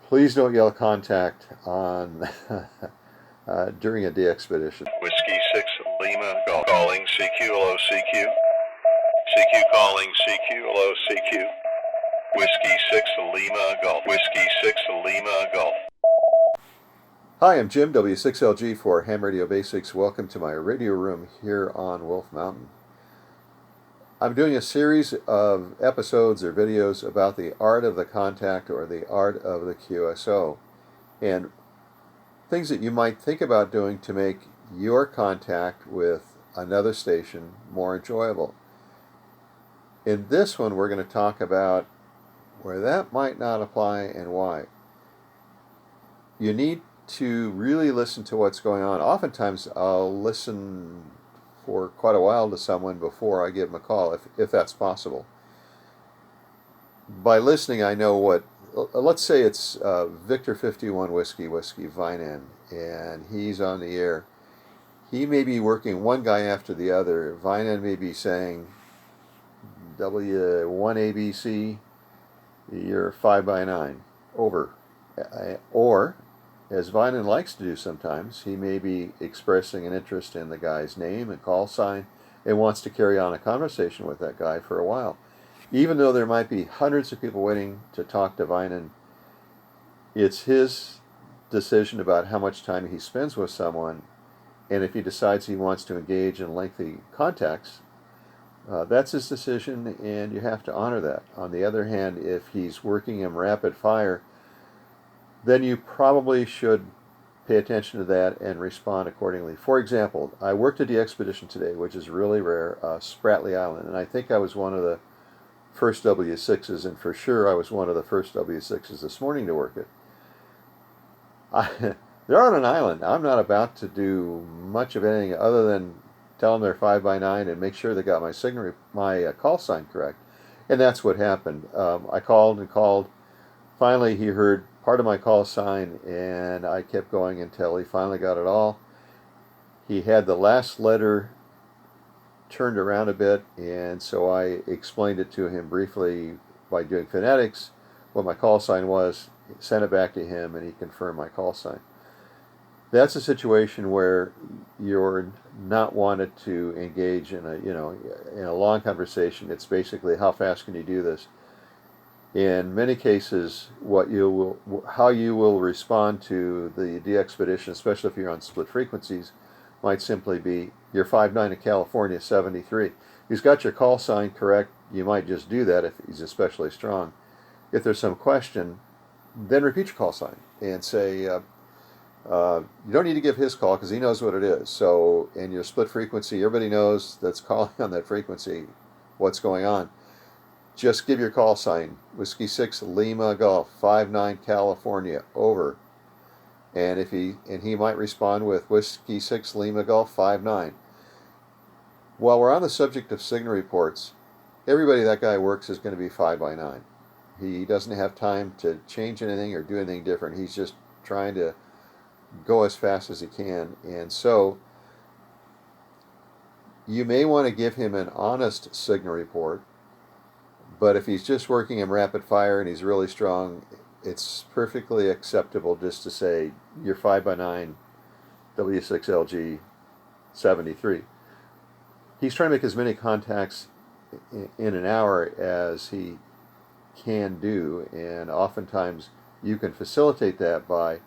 Please don't yell contact on during a de-expedition. Whiskey 6 Lima calling CQ, hello CQ. CQ calling CQ, hello CQ. Whiskey 6 Lima Golf. Whiskey 6 Lima Golf. Hi, I'm Jim W6LG for Ham Radio Basics. Welcome to my radio room here on Wolf Mountain. I'm doing a series of episodes or videos about the art of the contact or the art of the QSO and things that you might think about doing to make your contact with another station more enjoyable. In this one, we're going to talk about where that might not apply and why. You need to really listen to what's going on. Oftentimes, I'll listen for quite a while to someone before I give them a call, if that's possible. By listening, I know what, let's say it's Victor 51 Whiskey Vinan, and he's on the air. He may be working one guy after the other. Vinan may be saying, W1ABC, you're 5x9, over. Or, as Vinan likes to do sometimes, he may be expressing an interest in the guy's name and call sign and wants to carry on a conversation with that guy for a while. Even though there might be hundreds of people waiting to talk to Vinan, it's his decision about how much time he spends with someone, and if he decides he wants to engage in lengthy contacts, that's his decision, and you have to honor that. On the other hand, if he's working in rapid fire, then you probably should pay attention to that and respond accordingly. For example, I worked a de-expedition today, which is really rare, Spratly Island, and I think I was one of the first W6s, and for sure I was one of the first W6s this morning to work it. They're on an island. I'm not about to do much of anything other than tell them they're 5x9 and make sure they got my call sign correct. And that's what happened. I called and called. Finally, he heard part of my call sign, and I kept going until he finally got it all. He had the last letter turned around a bit, and so I explained it to him briefly by doing phonetics, what my call sign was, sent it back to him, and he confirmed my call sign. That's a situation where you're not wanted to engage in a long conversation. It's basically, how fast can you do this? In many cases, how you will respond to the de-expedition, especially if you're on split frequencies, might simply be, you're 5'9" in California, 73. He's got your call sign correct. You might just do that if he's especially strong. If there's some question, then repeat your call sign and say, you don't need to give his call because he knows what it is. So in your split frequency, everybody knows that's calling on that frequency what's going on. Just give your call sign, Whiskey 6 Lima Golf, 5'9" California, over. And he might respond with Whiskey 6 Lima Golf, 5'9". While we're on the subject of signal reports, everybody that guy works is going to be 5x9. He doesn't have time to change anything or do anything different. He's just trying to go as fast as he can. And so you may want to give him an honest signal report, but if he's just working in rapid fire and he's really strong, it's perfectly acceptable just to say, you're 5x9 W6LG 73. He's trying to make as many contacts in an hour as he can do, and oftentimes you can facilitate that by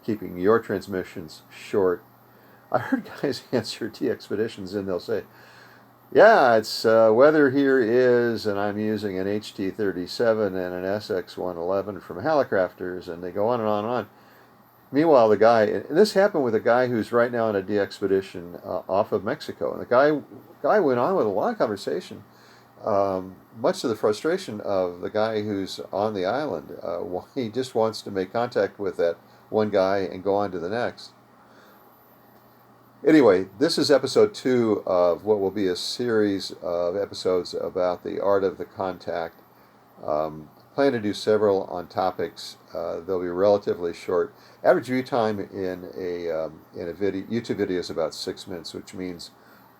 keeping your transmissions short. I heard guys answer de-expeditions and they'll say, yeah, it's weather here is, and I'm using an HT37 and an SX111 from Hallicrafters, and they go on and on and on. Meanwhile, the guy, and this happened with a guy who's right now on a de-expedition off of Mexico, and the guy went on with a long conversation, much to the frustration of the guy who's on the island. He just wants to make contact with that one guy and go on to the next. Anyway, this is episode 2 of what will be a series of episodes about the art of the contact. I plan to do several on topics. They'll be relatively short. Average view time in a video, YouTube video, is about 6 minutes, which means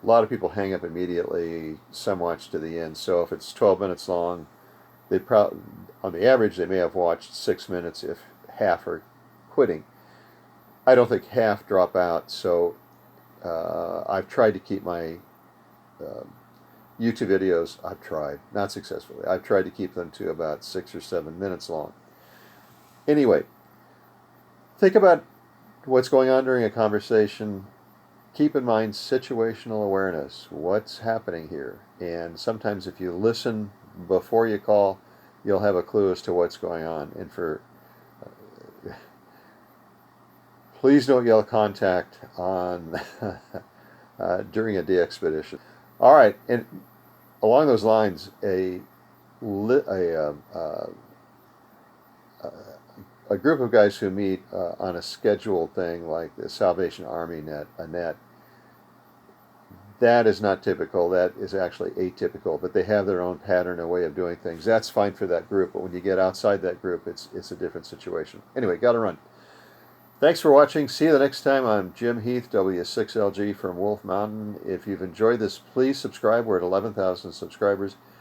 a lot of people hang up immediately. Some watch to the end. So if it's 12 minutes long, on the average they may have watched 6 minutes. If half are quitting. I don't think half drop out, so I've tried to keep my YouTube videos, I've tried, not successfully, I've tried to keep them to about 6 or 7 minutes long. Anyway, think about what's going on during a conversation. Keep in mind situational awareness. What's happening here? And sometimes if you listen before you call, you'll have a clue as to what's going on. And please don't yell contact on during a de-expedition. All right, and along those lines, a group of guys who meet on a scheduled thing like the Salvation Army net, a net, that is not typical. That is actually atypical, but they have their own pattern and way of doing things. That's fine for that group, but when you get outside that group, it's a different situation. Anyway, got to run. Thanks for watching. See you the next time. I'm Jim Heath, W6LG from Wolf Mountain. If you've enjoyed this, please subscribe. We're at 11,000 subscribers.